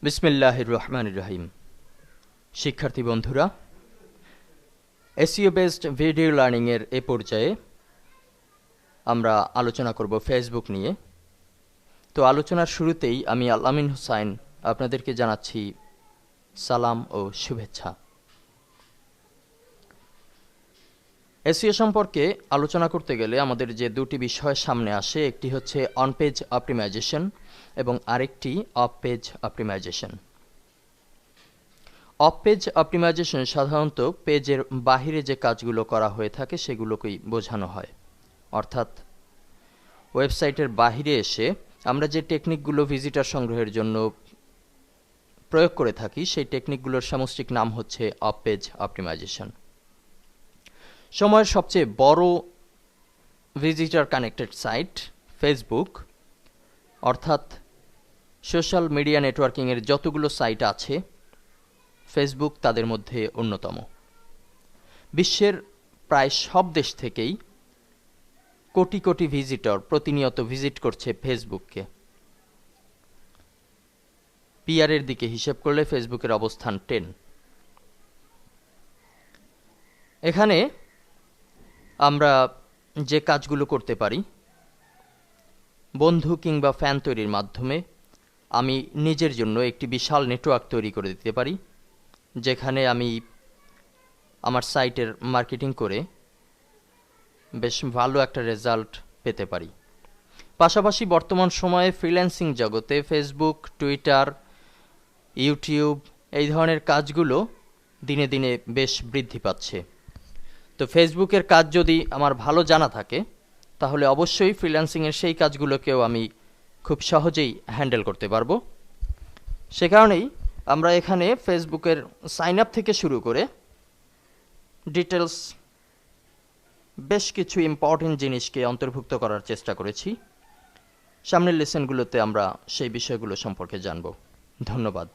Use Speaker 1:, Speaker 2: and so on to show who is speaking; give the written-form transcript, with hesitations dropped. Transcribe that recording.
Speaker 1: বিসমিল্লাহির রহমানির রহিম। শিক্ষার্থী বন্ধুরা, এসইও বেসড ভিডিও লার্নিংয়ের এ পর্যায়ে আমরা আলোচনা করব ফেসবুক নিয়ে। তো আলোচনার শুরুতেই আমি আল-আমিন হুসাইন আপনাদেরকে জানাচ্ছি সালাম ও শুভেচ্ছা। এসইও সম্পর্কে আলোচনা করতে গেলে আমাদের যে দুটি বিষয় সামনে আসে, একটি হচ্ছে অন পেজ অপটিমাইজেশন এবং আরেকটি off page optimization. Off page optimization সাধারণত পেজের বাহিরে যে কাজগুলো করা হয়ে থাকে সেগুলোকেই বোঝানো হয়। অর্থাৎ ওয়েবসাইটের বাহিরে এসে আমরা যে টেকনিকগুলো ভিজিটর সংগ্রহের জন্য প্রয়োগ করে থাকি সেই টেকনিকগুলোর সামষ্টিক নাম হচ্ছে অফ পেজ অপটিমাইজেশন। সময়ের সবচেয়ে বড় ভিজিটর কানেক্টেড সাইট ফেসবুক, অর্থাৎ সোশ্যাল মিডিয়া নেটওয়ার্কিংয়ের যতগুলো সাইট আছে ফেসবুক তাদের মধ্যে অন্যতম। বিশ্বের প্রায় সব দেশ থেকেই কোটি কোটি ভিজিটর প্রতিনিয়ত ভিজিট করছে ফেসবুককে। পিআরের দিকে হিসেব করলে ফেসবুকের অবস্থান 10। এখানে আমরা যে কাজগুলো করতে পারি, বন্ধু কিংবা ফ্যান তৈরির মাধ্যমে আমি নিজের জন্য একটি বিশাল নেটওয়ার্ক তৈরি করে দিতে পারি, যেখানে আমি আমার সাইটের মার্কেটিং করে বেশ ভালো একটা রেজাল্ট পেতে পারি। পাশাপাশি বর্তমান সময়ে ফ্রিল্যান্সিং জগতে ফেসবুক, টুইটার, ইউটিউব এই ধরনের কাজগুলো দিনে দিনে বেশ বৃদ্ধি পাচ্ছে। তো ফেসবুকের কাজ যদি আমার ভালো জানা থাকে তাহলে অবশ্যই ফ্রিল্যান্সিংয়ের সেই কাজগুলোকেও আমি খুব সহজেই হ্যান্ডেল করতে পারবো। সে কারণেই আমরা এখানে ফেসবুকের সাইন আপ থেকে শুরু করে ডিটেলস বেশ কিছু ইম্পর্টেন্ট জিনিসকে অন্তর্ভুক্ত করার চেষ্টা করেছি। সামনের লেসনগুলোতে আমরা সেই বিষয়গুলো সম্পর্কে জানব। ধন্যবাদ।